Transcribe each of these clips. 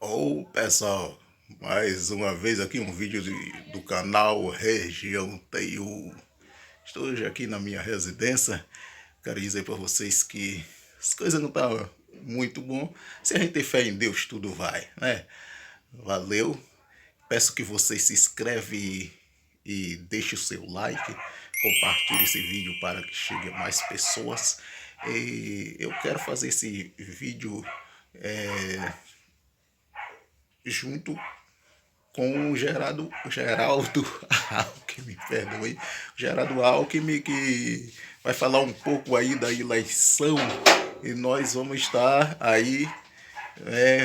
Ô pessoal, mais uma vez aqui um vídeo do canal Região TU. Estou hoje aqui na minha residência. Quero dizer para vocês que as coisas não estão muito bom. Se a gente tem fé em Deus, tudo vai, né? Valeu. Peço que vocês se inscrevem e deixem o seu like. Compartilhe esse vídeo para que chegue a mais pessoas. E eu quero fazer esse vídeo junto com o Geraldo Alckmin, perdoe, Geraldo Alckmin, que vai falar um pouco aí da eleição, e nós vamos estar aí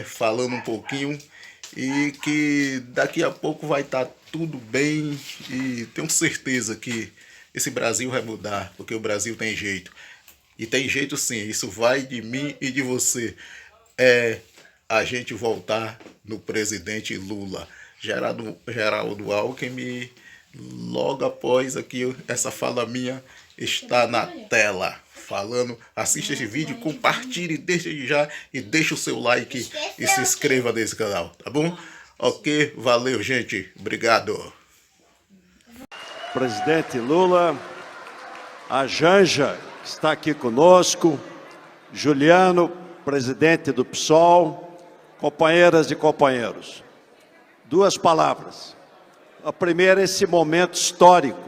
falando um pouquinho, e que daqui a pouco vai estar tudo bem, e tenho certeza que esse Brasil vai mudar, porque o Brasil tem jeito, e tem jeito sim, isso vai de mim e de você, a gente voltar no presidente Lula. Geraldo Alckmin, logo após aqui essa fala minha, está na tela falando. Assista esse vídeo, compartilhe desde já e deixe o seu like e se inscreva nesse canal, tá bom? Ok, valeu gente, obrigado. Presidente Lula, a Janja está aqui conosco, Juliano, presidente do PSOL, companheiras e companheiros. Duas palavras. A primeira, esse momento histórico.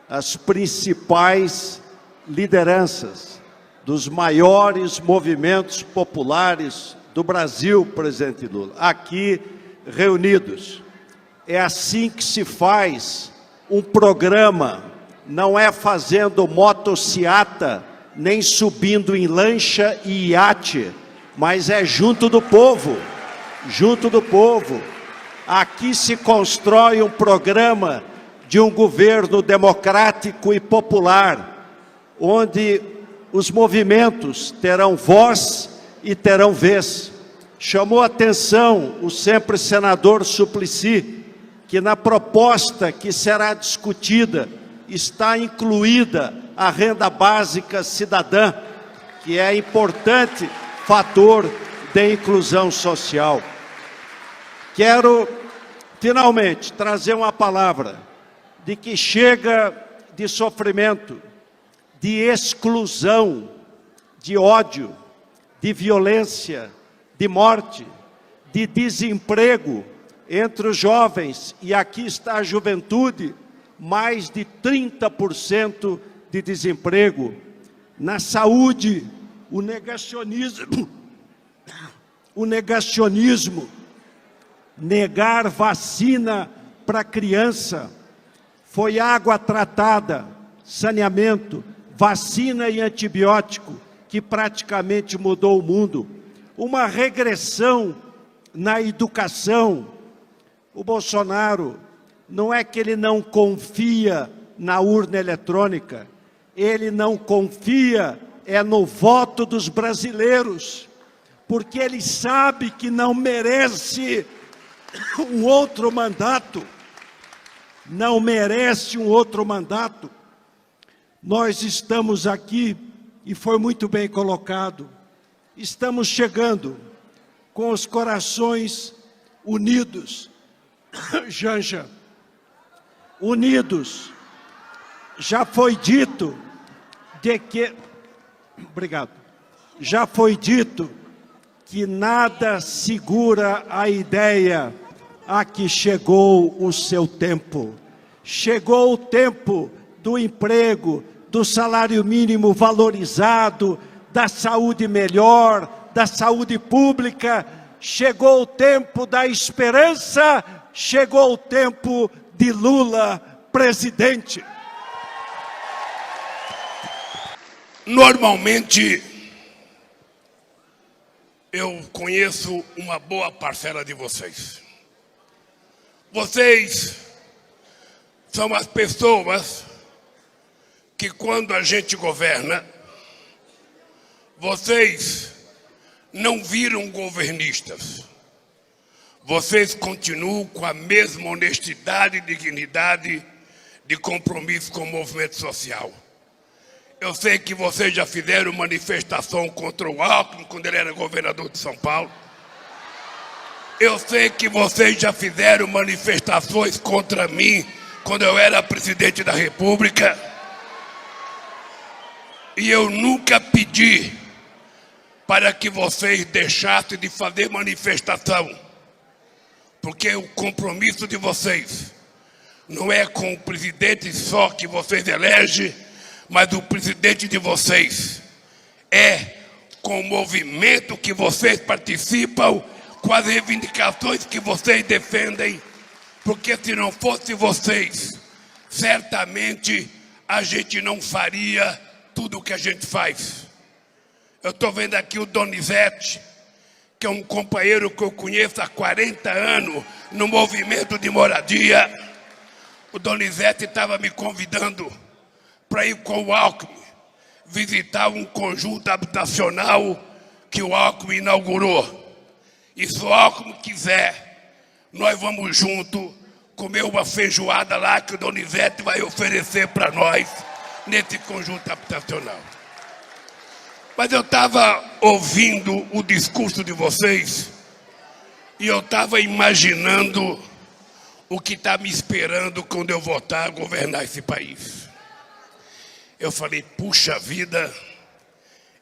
As principais lideranças dos maiores movimentos populares do Brasil, presidente Lula, aqui reunidos. É assim que se faz um programa, não é fazendo motociata, nem subindo em lancha e iate, mas é junto do povo, junto do povo. Aqui se constrói um programa de um governo democrático e popular, onde os movimentos terão voz e terão vez. Chamou a atenção o sempre senador Suplicy, que na proposta que será discutida está incluída a renda básica cidadã, que é importante fator de inclusão social. Quero, finalmente, trazer uma palavra de que chega de sofrimento, de exclusão, de ódio, de violência, de morte, de desemprego entre os jovens, e aqui está a juventude, mais de 30% de desemprego. Na saúde, o negacionismo, negar vacina para criança, foi água tratada, saneamento, vacina e antibiótico, que praticamente mudou o mundo. Uma regressão na educação. O Bolsonaro, não é que ele não confia na urna eletrônica, ele não confia no voto dos brasileiros, porque ele sabe que não merece um outro mandato, não merece um outro mandato. Nós estamos aqui, e foi muito bem colocado, estamos chegando com os corações unidos, Janja, unidos. Já foi dito de que, obrigado, já foi dito que nada segura a ideia a que chegou o seu tempo. Chegou o tempo do emprego, do salário mínimo valorizado, da saúde melhor, da saúde pública. Chegou o tempo da esperança, chegou o tempo de Lula presidente. Normalmente, eu conheço uma boa parcela de vocês. Vocês são as pessoas que, quando a gente governa, vocês não viram governistas. Vocês continuam com a mesma honestidade e dignidade de compromisso com o movimento social. Eu sei que vocês já fizeram manifestação contra o Alckmin quando ele era governador de São Paulo. Eu sei que vocês já fizeram manifestações contra mim quando eu era presidente da República. E eu nunca pedi para que vocês deixassem de fazer manifestação. Porque o compromisso de vocês não é com o presidente só que vocês elegem, mas o presidente de vocês é com o movimento que vocês participam, com as reivindicações que vocês defendem, porque se não fosse vocês, certamente a gente não faria tudo o que a gente faz. Eu estou vendo aqui o Donizete, que é um companheiro que eu conheço há 40 anos no movimento de moradia. O Donizete estava me convidando para ir com o Alckmin visitar um conjunto habitacional que o Alckmin inaugurou. E se o Alckmin quiser, nós vamos junto comer uma feijoada lá que o Donizete vai oferecer para nós nesse conjunto habitacional. Mas eu estava ouvindo o discurso de vocês e eu estava imaginando o que está me esperando quando eu voltar a governar esse país. Eu falei, puxa vida,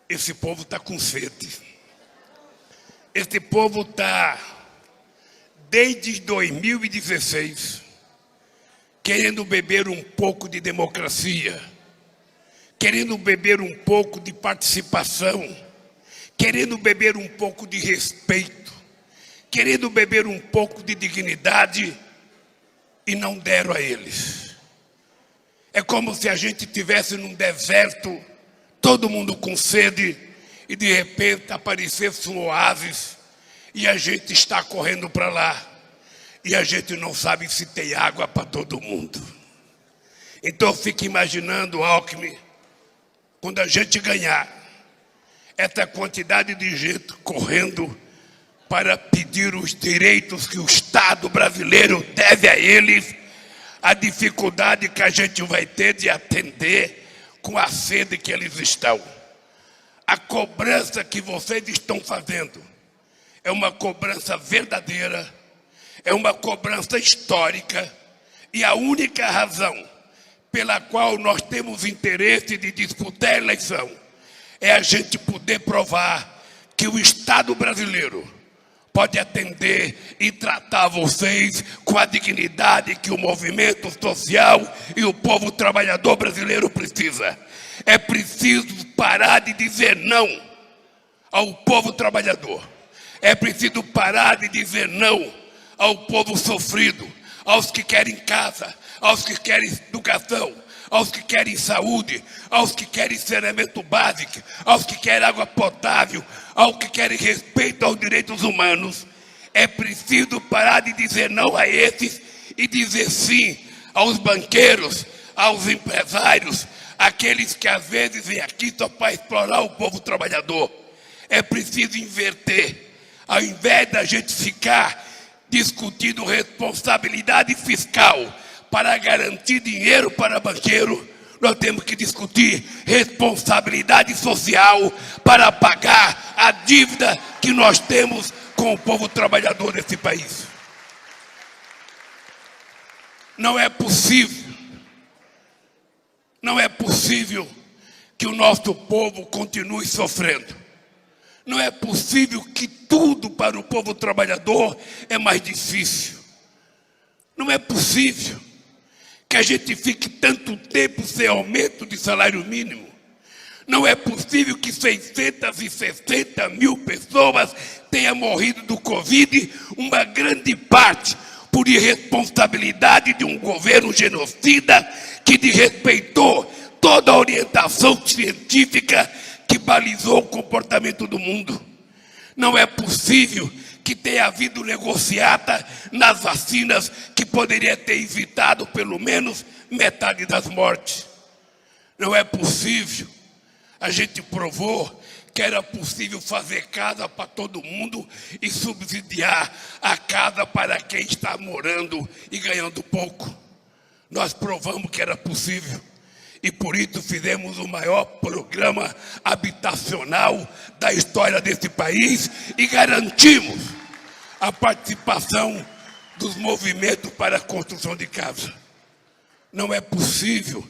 esse povo está com sede. Esse povo está, desde 2016, querendo beber um pouco de democracia, querendo beber um pouco de participação, querendo beber um pouco de respeito, querendo beber um pouco de dignidade, e não deram a eles. É como se a gente estivesse num deserto, todo mundo com sede, e de repente aparecesse um oásis, e a gente está correndo para lá, e a gente não sabe se tem água para todo mundo. Então eu fico imaginando, Alckmin, quando a gente ganhar, essa quantidade de gente correndo para pedir os direitos que o Estado brasileiro deve a eles, a dificuldade que a gente vai ter de atender com a sede que eles estão. A cobrança que vocês estão fazendo é uma cobrança verdadeira, é uma cobrança histórica, e a única razão pela qual nós temos interesse de disputar a eleição é a gente poder provar que o Estado brasileiro pode atender e tratar vocês com a dignidade que o movimento social e o povo trabalhador brasileiro precisa. É preciso parar de dizer não ao povo trabalhador. É preciso parar de dizer não ao povo sofrido, aos que querem casa, aos que querem educação, aos que querem saúde, aos que querem saneamento básico, aos que querem água potável, aos que querem respeito aos direitos humanos. É preciso parar de dizer não a esses e dizer sim aos banqueiros, aos empresários, aqueles que às vezes vêm aqui só para explorar o povo trabalhador. É preciso inverter. Ao invés da gente ficar discutindo responsabilidade fiscal para garantir dinheiro para banqueiro, nós temos que discutir responsabilidade social para pagar a dívida que nós temos com o povo trabalhador desse país. Não é possível que o nosso povo continue sofrendo. Não é possível que tudo para o povo trabalhador é mais difícil. Não é possível que a gente fique tanto tempo sem aumento de salário mínimo. Não é possível que 660 mil pessoas tenham morrido do Covid, uma grande parte por irresponsabilidade de um governo genocida que desrespeitou toda a orientação científica que balizou o comportamento do mundo. Não é possível que tenha havido negociata nas vacinas que poderia ter evitado pelo menos metade das mortes. Não é possível. A gente provou que era possível fazer casa para todo mundo e subsidiar a casa para quem está morando e ganhando pouco. Nós provamos que era possível. E por isso fizemos o maior programa habitacional da história desse país e garantimos a participação dos movimentos para a construção de casa. Não é possível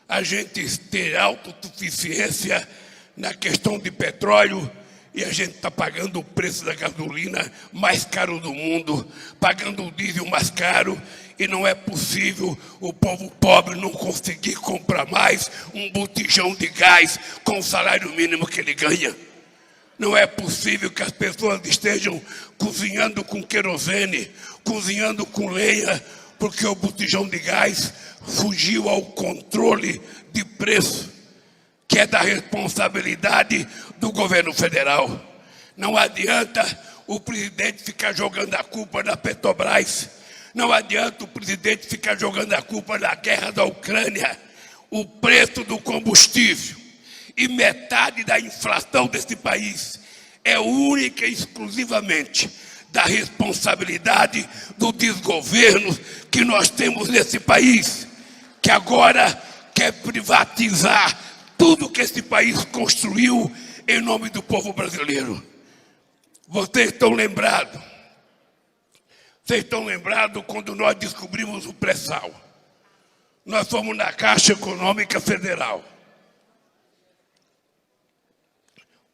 a gente ter autossuficiência na questão de petróleo e a gente está pagando o preço da gasolina mais caro do mundo, pagando o diesel mais caro, e não é possível o povo pobre não conseguir comprar mais um botijão de gás com o salário mínimo que ele ganha. Não é possível que as pessoas estejam cozinhando com querosene, cozinhando com lenha, porque o botijão de gás fugiu ao controle de preço, que é da responsabilidade do governo federal. Não adianta o presidente ficar jogando a culpa na Petrobras, não adianta o presidente ficar jogando a culpa na guerra da Ucrânia. O preço do combustível e metade da inflação desse país é única e exclusivamente da responsabilidade do desgoverno que nós temos nesse país, que agora quer privatizar tudo que esse país construiu em nome do povo brasileiro. Vocês estão lembrados? Vocês estão lembrados quando nós descobrimos o pré-sal? Nós fomos na Caixa Econômica Federal.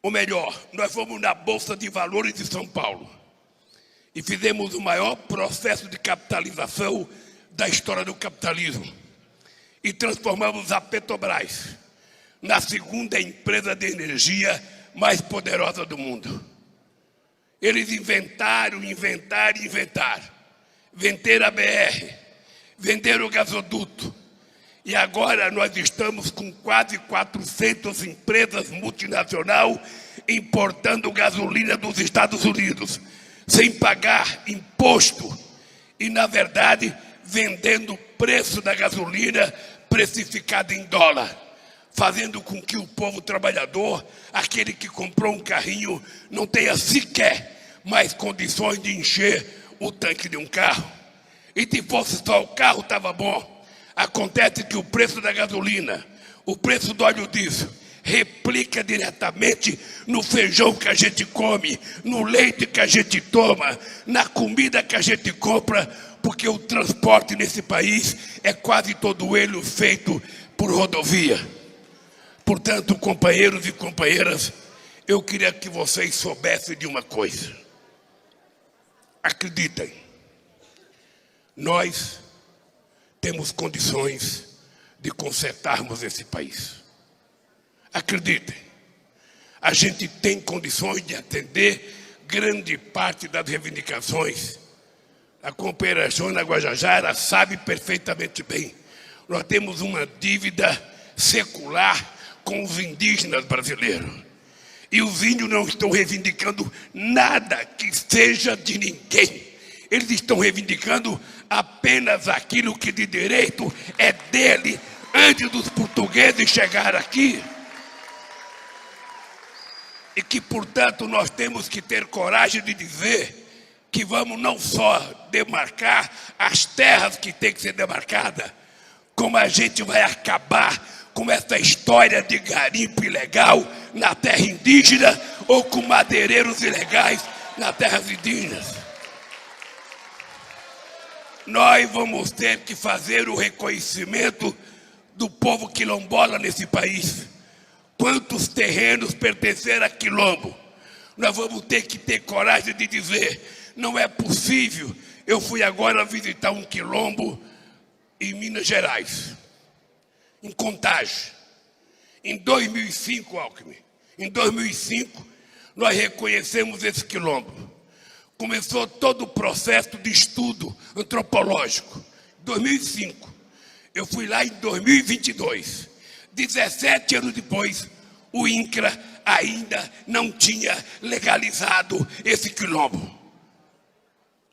Ou melhor, nós fomos na Bolsa de Valores de São Paulo e fizemos o maior processo de capitalização da história do capitalismo. E transformamos a Petrobras na segunda empresa de energia mais poderosa do mundo. Eles inventaram. Venderam a BR, venderam o gasoduto. E agora nós estamos com quase 400 empresas multinacionais importando gasolina dos Estados Unidos, sem pagar imposto. E, na verdade, vendendo o preço da gasolina precificada em dólar, fazendo com que o povo trabalhador, aquele que comprou um carrinho, não tenha sequer mais condições de encher o tanque de um carro. E se fosse só o carro, estava bom. Acontece que o preço da gasolina, o preço do óleo diesel, replica diretamente no feijão que a gente come, no leite que a gente toma, na comida que a gente compra, porque o transporte nesse país é quase todo ele feito por rodovia. Portanto, companheiros e companheiras, eu queria que vocês soubessem de uma coisa. Acreditem, nós temos condições de consertarmos esse país. Acreditem, a gente tem condições de atender grande parte das reivindicações. A companheira Joana Guajajara sabe perfeitamente bem. Nós temos uma dívida secular com os indígenas brasileiros. E os índios não estão reivindicando nada que seja de ninguém. Eles estão reivindicando apenas aquilo que de direito é dele antes dos portugueses chegar aqui. E que, portanto, nós temos que ter coragem de dizer que vamos não só demarcar as terras que têm que ser demarcadas, como a gente vai acabar com essa história de garimpo ilegal na terra indígena ou com madeireiros ilegais nas terras indígenas. Nós vamos ter que fazer o reconhecimento do povo quilombola nesse país. Quantos terrenos pertenceram a quilombo? Nós vamos ter que ter coragem de dizer, não é possível. Eu fui agora visitar um quilombo em Minas Gerais, em Contagem. Em 2005, Alckmin, em 2005, nós reconhecemos esse quilombo. Começou todo o processo de estudo antropológico. 2005. Eu fui lá em 2022. 17 anos depois, o INCRA ainda não tinha legalizado esse quilombo.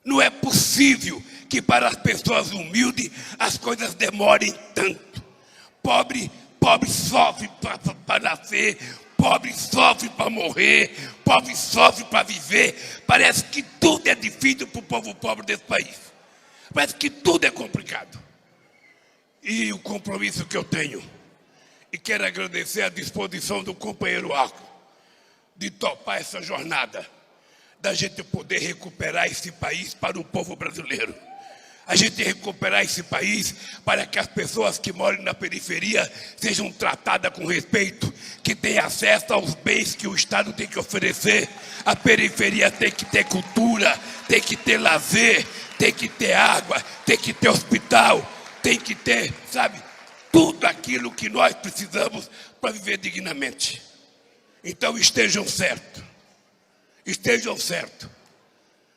Não é possível que para as pessoas humildes as coisas demorem tanto. Pobre sofre para nascer, pobre sofre para morrer, pobre sofre para viver. Parece que tudo é difícil para o povo pobre desse país. Parece que tudo é complicado. E o compromisso que eu tenho, e quero agradecer a disposição do companheiro Alckmin de topar essa jornada, da gente poder recuperar esse país para o povo brasileiro. A gente recuperar esse país para que as pessoas que moram na periferia sejam tratadas com respeito, que tenham acesso aos bens que o Estado tem que oferecer. A periferia tem que ter cultura, tem que ter lazer, tem que ter água, tem que ter hospital, tem que ter, sabe, tudo aquilo que nós precisamos para viver dignamente. Então estejam certos, estejam certos.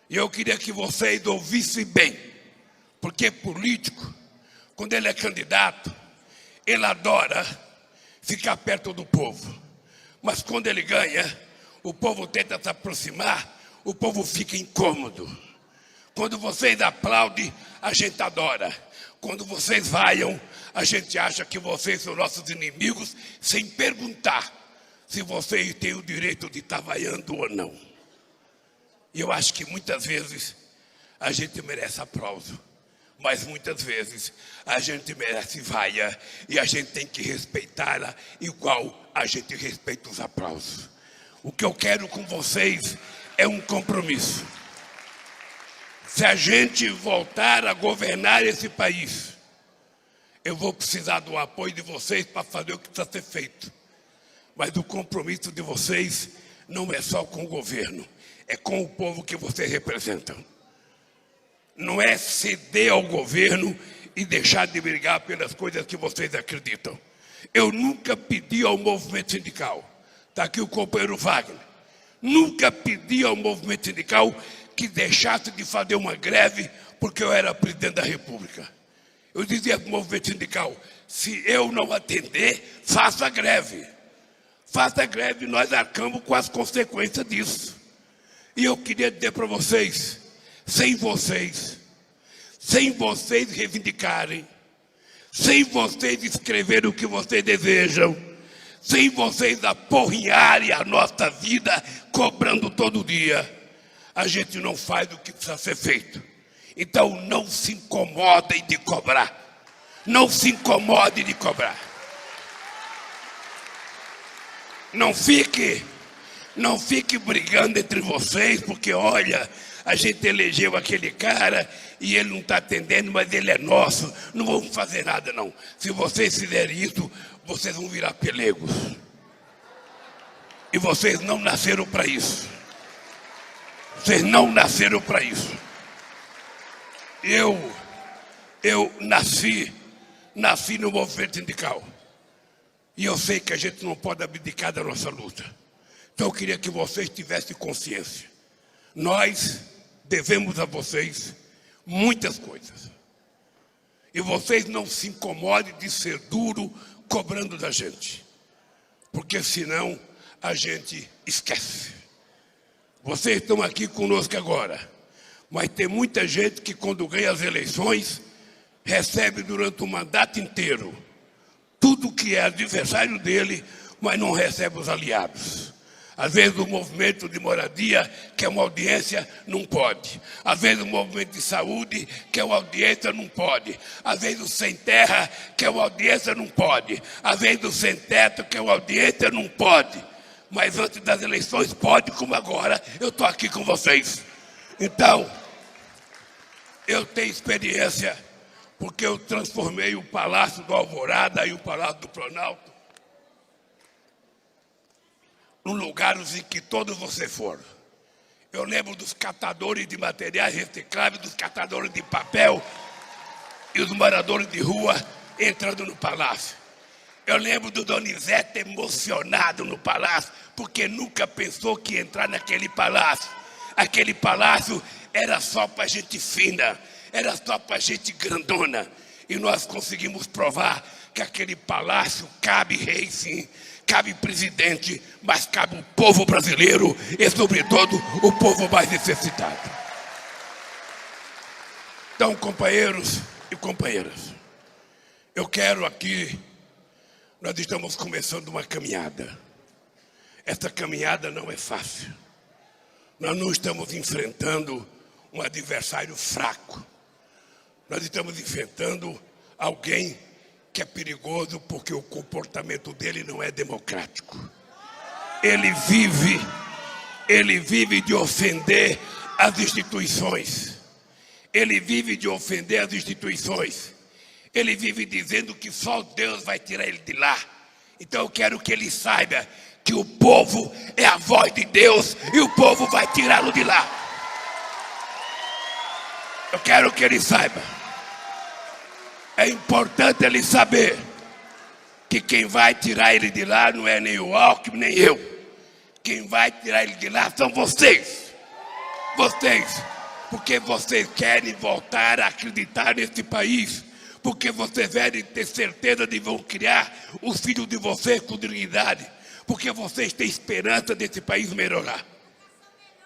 E eu queria que vocês ouvissem bem. Porque político, quando ele é candidato, ele adora ficar perto do povo. Mas quando ele ganha, o povo tenta se aproximar, o povo fica incômodo. Quando vocês aplaudem, a gente adora. Quando vocês vaiam, a gente acha que vocês são nossos inimigos, sem perguntar se vocês têm o direito de estar vaiando ou não. E eu acho que muitas vezes a gente merece aplauso. Mas muitas vezes a gente merece vaia e a gente tem que respeitá-la igual a gente respeita os aplausos. O que eu quero com vocês é um compromisso. Se a gente voltar a governar esse país, eu vou precisar do apoio de vocês para fazer o que precisa ser feito. Mas o compromisso de vocês não é só com o governo, é com o povo que vocês representam. Não é ceder ao governo e deixar de brigar pelas coisas que vocês acreditam. Eu nunca pedi ao movimento sindical, está aqui o companheiro Wagner, nunca pedi ao movimento sindical que deixasse de fazer uma greve porque eu era presidente da República. Eu dizia para o movimento sindical, se eu não atender, faça greve. Faça greve e nós arcamos com as consequências disso. E eu queria dizer para vocês, sem vocês reivindicarem, sem vocês escreverem o que vocês desejam, sem vocês aporrinharem a nossa vida cobrando todo dia, a gente não faz o que precisa ser feito. Então não se incomodem de cobrar. Não se incomodem de cobrar. Não fique brigando entre vocês, porque olha, a gente elegeu aquele cara e ele não está atendendo, mas ele é nosso. Não vamos fazer nada, não. Se vocês fizerem isso, vocês vão virar pelegos. E vocês não nasceram para isso. Vocês não nasceram para isso. Eu nasci no movimento sindical. E eu sei que a gente não pode abdicar da nossa luta. Então eu queria que vocês tivessem consciência. Nós devemos a vocês muitas coisas. E vocês não se incomodem de ser duro cobrando da gente. Porque senão a gente esquece. Vocês estão aqui conosco agora. Mas tem muita gente que quando ganha as eleições, recebe durante o mandato inteiro tudo que é adversário dele, mas não recebe os aliados. Às vezes o movimento de moradia quer uma audiência, não pode. Às vezes o movimento de saúde quer uma audiência, não pode. Às vezes o sem terra quer uma audiência, não pode. Às vezes o sem teto quer uma audiência, não pode. Mas antes das eleições pode, como agora eu estou aqui com vocês. Então, eu tenho experiência, porque eu transformei o Palácio do Alvorada e o Palácio do Planalto num lugar em que todos vocês foram. Eu lembro dos catadores de materiais recicláveis, dos catadores de papel e os moradores de rua entrando no palácio. Eu lembro do Donizete emocionado no palácio, porque nunca pensou que ia entrar naquele palácio. Aquele palácio era só para gente fina, era só para gente grandona. E nós conseguimos provar que aquele palácio cabe rei, sim, cabe presidente, mas cabe o povo brasileiro e, sobretudo, o povo mais necessitado. Então, companheiros e companheiras, eu quero aqui, nós estamos começando uma caminhada. Essa caminhada não é fácil. Nós não estamos enfrentando um adversário fraco. Nós estamos enfrentando alguém que é perigoso porque o comportamento dele não é democrático. Ele ele vive de ofender as instituições. Ele vive de ofender as instituições. Ele vive dizendo que só Deus vai tirar ele de lá. Então eu quero que ele saiba que o povo é a voz de Deus e o povo vai tirá-lo de lá. Eu quero que ele saiba. É importante ele saber que quem vai tirar ele de lá não é nem o Alckmin, nem eu. Quem vai tirar ele de lá são vocês. Vocês. Porque vocês querem voltar a acreditar nesse país. Porque vocês querem ter certeza de vão criar os filhos de vocês com dignidade. Porque vocês têm esperança desse país melhorar.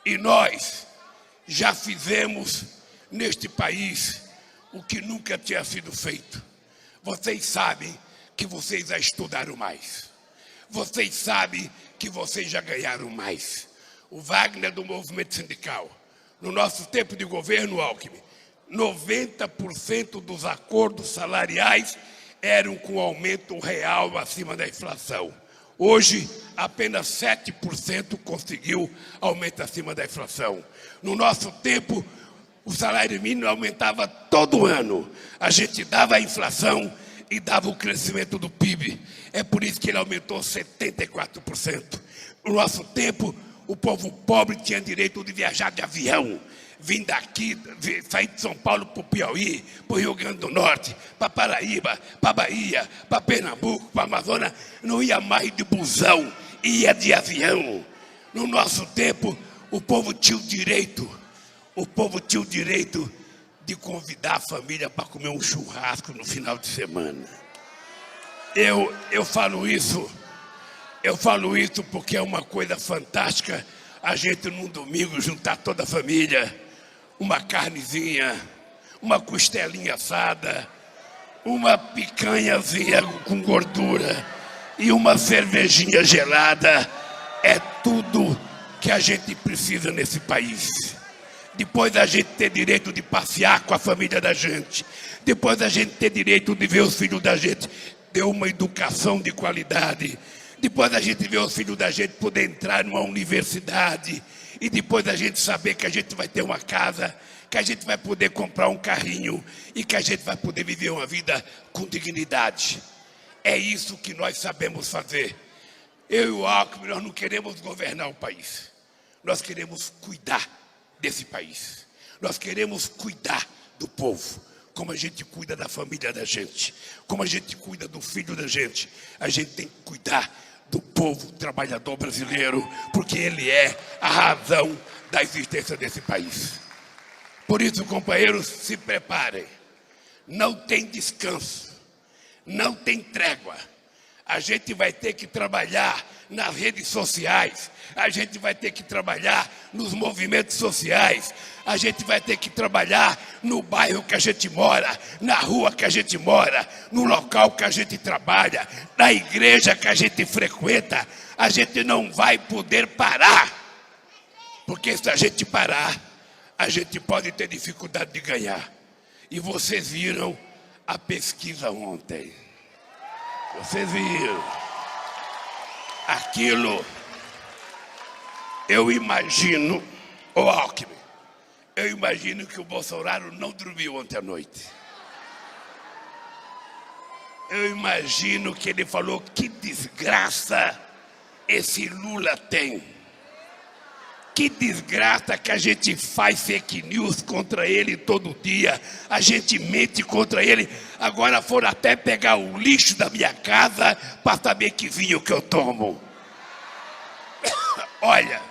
E nós já fizemos neste país o que nunca tinha sido feito. Vocês sabem que vocês já estudaram mais. Vocês sabem que vocês já ganharam mais. O Wagner do movimento sindical. No nosso tempo de governo, Alckmin, 90% dos acordos salariais eram com aumento real acima da inflação. Hoje, apenas 7% conseguiu aumento acima da inflação. No nosso tempo, o salário mínimo aumentava todo ano. A gente dava a inflação e dava o crescimento do PIB. É por isso que ele aumentou 74%. No nosso tempo, o povo pobre tinha direito de viajar de avião. Vim daqui, sair de São Paulo para o Piauí, para o Rio Grande do Norte, para Paraíba, para Bahia, para Pernambuco, para Amazonas. Não ia mais de busão, ia de avião. No nosso tempo, o povo tinha o direito de convidar a família para comer um churrasco no final de semana. Eu falo isso porque é uma coisa fantástica a gente num domingo juntar toda a família, uma carnezinha, uma costelinha assada, uma picanhazinha com gordura e uma cervejinha gelada. É tudo que a gente precisa nesse país. Depois a gente ter direito de passear com a família da gente. Depois a gente ter direito de ver os filhos da gente ter uma educação de qualidade. Depois a gente ver os filhos da gente poder entrar numa universidade. E depois a gente saber que a gente vai ter uma casa, que a gente vai poder comprar um carrinho e que a gente vai poder viver uma vida com dignidade. É isso que nós sabemos fazer. Eu e o Alckmin, nós não queremos governar o país. Nós queremos cuidar desse país. Nós queremos cuidar do povo, como a gente cuida da família da gente, como a gente cuida do filho da gente. A gente tem que cuidar do povo trabalhador brasileiro, porque ele é a razão da existência desse país. Por isso, companheiros, se preparem. Não tem descanso, não tem trégua. A gente vai ter que trabalhar nas redes sociais, a gente vai ter que trabalhar nos movimentos sociais, a gente vai ter que trabalhar no bairro que a gente mora, na rua que a gente mora, no local que a gente trabalha, na igreja que a gente frequenta. A gente não vai poder parar, porque se a gente parar, a gente pode ter dificuldade de ganhar. E vocês viram a pesquisa ontem. Vocês viram aquilo. Eu imagino, Alckmin, eu imagino que o Bolsonaro não dormiu ontem à noite. Eu imagino que ele falou: que desgraça esse Lula tem. Que desgraça que a gente faz fake news contra ele todo dia. A gente mente contra ele. Agora foram até pegar o lixo da minha casa para saber que vinho que eu tomo. Olha,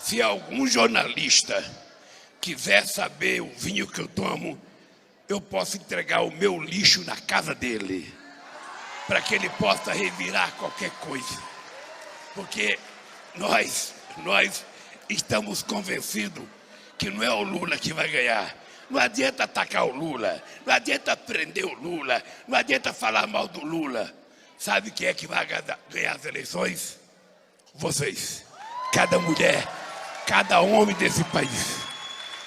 se algum jornalista quiser saber o vinho que eu tomo, eu posso entregar o meu lixo na casa dele, para que ele possa revirar qualquer coisa. Porque nós estamos convencidos que não é o Lula que vai ganhar. Não adianta atacar o Lula, não adianta prender o Lula, não adianta falar mal do Lula. Sabe quem é que vai ganhar as eleições? Vocês. Cada mulher, cada homem desse país.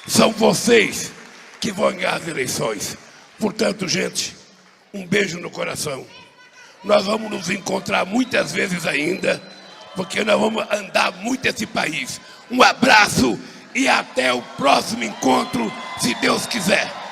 São vocês que vão ganhar as eleições. Portanto, gente, um beijo no coração. Nós vamos nos encontrar muitas vezes ainda, porque nós vamos andar muito esse país. Um abraço e até o próximo encontro, se Deus quiser.